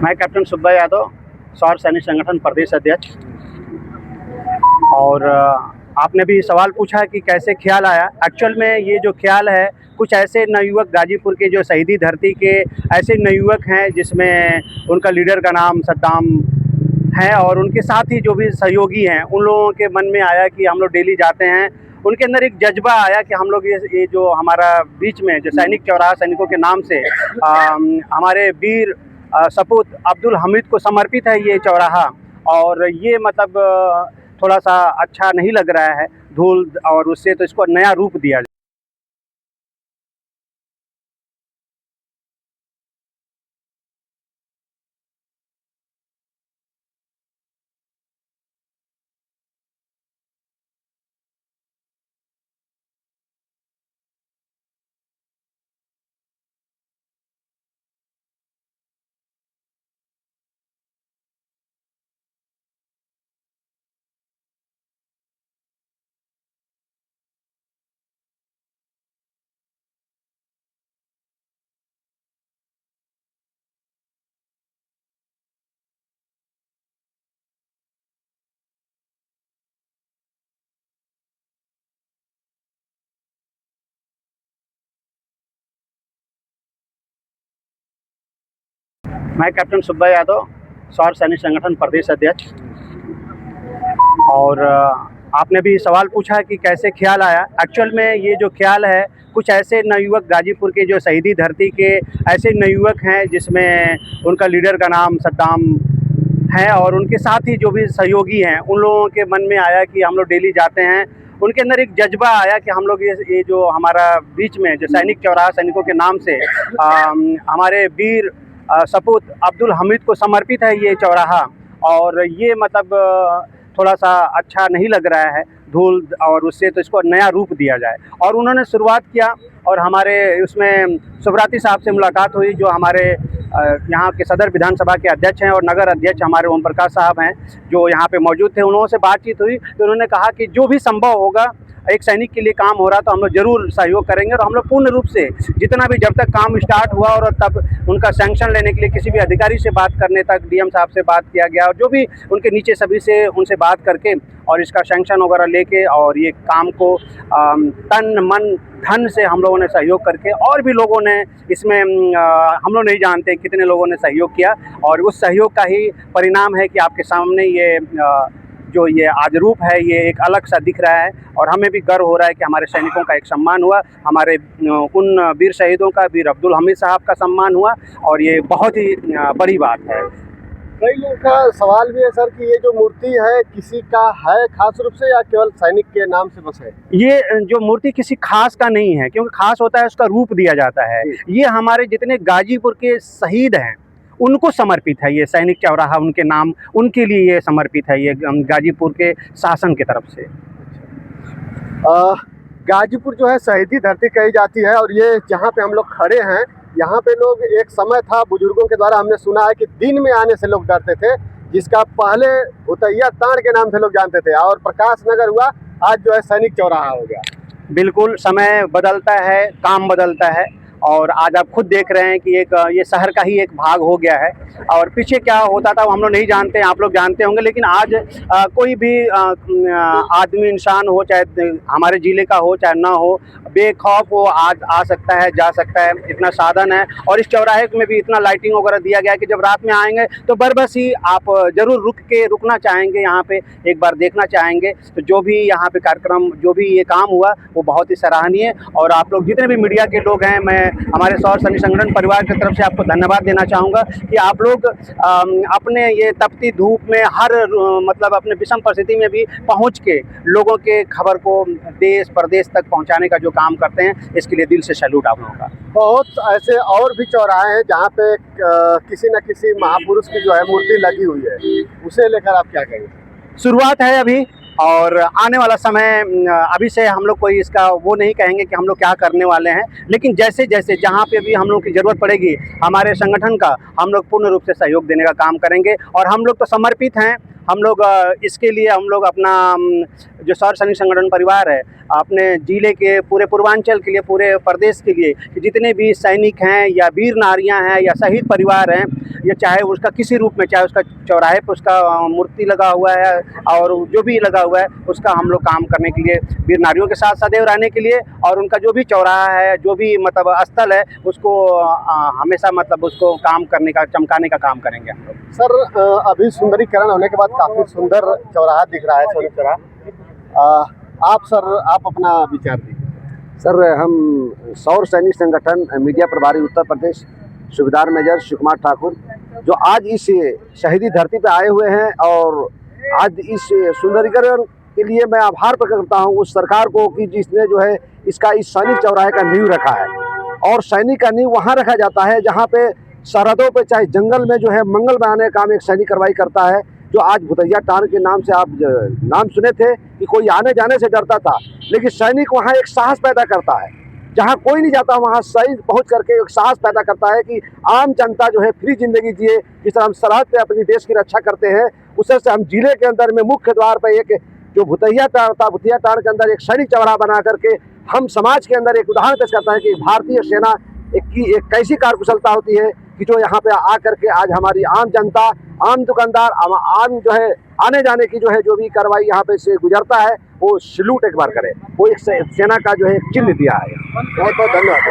मैं कैप्टन सुब्बा यादव, सौर सैनिक संगठन प्रदेश अध्यक्ष। और आपने भी सवाल पूछा कि कैसे ख्याल आया। एक्चुअल में ये जो ख्याल है, कुछ ऐसे नवयुवक गाजीपुर के जो शहीदी धरती के ऐसे नवयुवक हैं जिसमें उनका लीडर का नाम सद्दाम है, और उनके साथ ही जो भी सहयोगी हैं उन लोगों के मन में आया कि हम लोग डेली जाते हैं। उनके अंदर एक जज्बा आया कि हम लोग ये जो हमारा बीच में जो सैनिक चौराहा सैनिकों के नाम से हमारे वीर सपूत अब्दुल हमीद को समर्पित है ये चौराहा, और ये मतलब थोड़ा सा अच्छा नहीं लग रहा है धूल और उससे, तो इसको नया रूप दिया जाए। मैं कैप्टन सुब्बा यादव, सौर सैनिक संगठन प्रदेश अध्यक्ष। और आपने भी सवाल पूछा कि कैसे ख्याल आया। एक्चुअल में ये जो ख्याल है, कुछ ऐसे नवयुवक गाजीपुर के जो शहीदी धरती के ऐसे नवयुवक हैं जिसमें उनका लीडर का नाम सद्दाम है, और उनके साथ ही जो भी सहयोगी हैं उन लोगों के मन में आया कि हम लोग डेली जाते हैं। उनके अंदर एक जज्बा आया कि हम लोग ये जो हमारा बीच में जो सैनिक चौराहा सैनिकों के नाम से हमारे वीर सपूत अब्दुल हमीद को समर्पित है ये चौराहा, और ये मतलब थोड़ा सा अच्छा नहीं लग रहा है धूल और उससे, तो इसको नया रूप दिया जाए। और उन्होंने शुरुआत किया, और हमारे उसमें सुब्राती साहब से मुलाकात हुई, जो हमारे यहाँ के सदर विधानसभा के अध्यक्ष हैं और नगर अध्यक्ष हमारे ओम प्रकाश साहब हैं, जो यहाँ पे मौजूद थे। उन्होंने से बातचीत हुई तो उन्होंने कहा कि जो भी संभव होगा, एक सैनिक के लिए काम हो रहा तो हम लोग ज़रूर सहयोग करेंगे, और हम लोग पूर्ण रूप से जितना भी जब तक काम स्टार्ट हुआ और तब उनका सैंक्शन लेने के लिए किसी भी अधिकारी से बात करने तक, डीएम साहब से बात किया गया, और जो भी उनके नीचे सभी से उनसे बात करके और इसका सैंक्शन वगैरह लेके, और ये काम को तन मन धन से हम लोगों ने सहयोग करके, और भी लोगों ने इसमें हम लोग नहीं जानते कितने लोगों ने सहयोग किया, और उस सहयोग का ही परिणाम है कि आपके सामने ये जो ये आज रूप है ये एक अलग सा दिख रहा है। और हमें भी गर्व हो रहा है कि हमारे सैनिकों का एक सम्मान हुआ, हमारे उन वीर शहीदों का, वीर अब्दुल हमीद साहब का सम्मान हुआ, और ये बहुत ही बड़ी बात है। कई लोगों का सवाल भी है सर कि ये जो मूर्ति है किसी का है खास रूप से, या केवल सैनिक के नाम से बस है? ये जो मूर्ति किसी खास का नहीं है, क्योंकि खास होता है उसका रूप दिया जाता है। ये हमारे जितने गाजीपुर के शहीद हैं उनको समर्पित है ये सैनिक चौराहा, उनके नाम, उनके लिए ये समर्पित है ये गाजीपुर के शासन की तरफ से। गाजीपुर जो है शहीदी धरती कही जाती है, और ये जहाँ पे हम लोग खड़े हैं, यहाँ पे लोग, एक समय था बुजुर्गों के द्वारा हमने सुना है कि दिन में आने से लोग डरते थे, जिसका पहले भुतैया ताड़ के नाम से लोग जानते थे, और प्रकाश नगर हुआ, आज जो है सैनिक चौराहा हो गया। बिल्कुल, समय बदलता है, काम बदलता है, और आज आप खुद देख रहे हैं कि एक ये शहर का ही एक भाग हो गया है, और पीछे क्या होता था वो हम लोग नहीं जानते हैं, आप लोग जानते होंगे। लेकिन आज कोई भी आदमी, इंसान हो, चाहे हमारे ज़िले का हो चाहे ना हो, बेखौफ वो आज आ सकता है, जा सकता है, इतना साधन है। और इस चौराहे में भी इतना लाइटिंग वगैरह दिया गया है कि जब रात में आएंगे तो बरबस ही आप ज़रूर रुकना चाहेंगे, यहाँ पे एक बार देखना चाहेंगे। तो जो भी यहाँ पे कार्यक्रम, जो भी ये काम हुआ वो बहुत ही सराहनीय। और आप लोग जितने भी मीडिया के लोग हैं, मैं हमारे सौर सैनिक संगठन परिवार की तरफ से आपको धन्यवाद देना चाहूँगा कि आप लोग अपने ये तपती धूप में हर मतलब अपने विषम परिस्थिति में भी पहुँच के लोगों के खबर को देश प्रदेश तक पहुँचाने का जो काम करते हैं, इसके लिए दिल से सैल्यूट आप लोगों का। बहुत ऐसे और भी चौराहे हैं जहाँ पे किसी न किसी महापुरुष की जो है मूर्ति लगी हुई है, उसे लेकर आप क्या कहेंगे? शुरुआत है अभी, और आने वाला समय, अभी से हम लोग कोई इसका वो नहीं कहेंगे कि हम लोग क्या करने वाले हैं, लेकिन जैसे जैसे जहाँ पे भी हम लोग की ज़रूरत पड़ेगी हमारे संगठन का, हम लोग पूर्ण रूप से सहयोग देने का काम करेंगे। और हम लोग तो समर्पित हैं, हम लोग इसके लिए हम लोग अपना जो सौर सैनिक संगठन परिवार है, अपने ज़िले के पूरे पूर्वांचल के लिए, पूरे प्रदेश के लिए, जितने भी सैनिक हैं या वीर नारियां हैं या शहीद परिवार हैं, ये चाहे उसका किसी रूप में, चाहे उसका चौराहे पर उसका मूर्ति लगा हुआ है और जो भी लगा हुआ है उसका हम लोग काम करने के लिए वीर नारियों के साथ सदैव रहने के लिए, और उनका जो भी चौराहा है, जो भी मतलब स्थल है, उसको हमेशा मतलब उसको काम करने का, चमकाने का काम करेंगे हम लोग। सर अभी सुंदरीकरण होने के बाद काफी सुंदर चौराहा दिख रहा है, सोनी चौराहा। आप अपना विचार दीजिए। सर, हम सौर सैनिक संगठन मीडिया प्रभारी उत्तर प्रदेश सूबेदार मेजर शिव कुमार ठाकुर, जो आज इस शहीदी धरती पे आए हुए हैं, और आज इस सुंदरीकरण के लिए मैं आभार प्रकट करता हूं उस सरकार को कि जिसने जो है इसका इस सैनिक चौराहे का नींव रखा है। और सैनिक का नींव वहां रखा जाता है जहां पे सरहदों पे, चाहे जंगल में जो है मंगल बनाने का काम एक सैनिक कार्रवाई करता है। जो आज भुतैया टांड़ के नाम से आप नाम सुने थे कि कोई आने जाने से डरता था, लेकिन सैनिक वहाँ एक साहस पैदा करता है। जहाँ कोई नहीं जाता वहाँ सैनिक पहुँच करके एक साहस पैदा करता है कि आम जनता जो है फ्री जिंदगी जिए। जिस तरह हम सरहद पे अपनी देश की रक्षा करते हैं, उस तरह से हम जिले के अंदर में मुख्य द्वार पर एक जो भुतैया टांड़ था, भुतैया टांड़ के अंदर एक सैनिक चौराहा बना करके हम समाज के अंदर एक उदाहरण पेश करता है कि भारतीय सेना की एक कैसी कार्यकुशलता होती है कि जो यहाँ पे आ करके आज हमारी आम जनता, आम दुकानदार, आम जो है आने जाने की जो है जो भी कार्रवाई यहाँ पे से गुजरता है, वो सैल्यूट एक बार करे, वो एक सेना का जो है एक चिन्ह दिया है। बहुत बहुत धन्यवाद।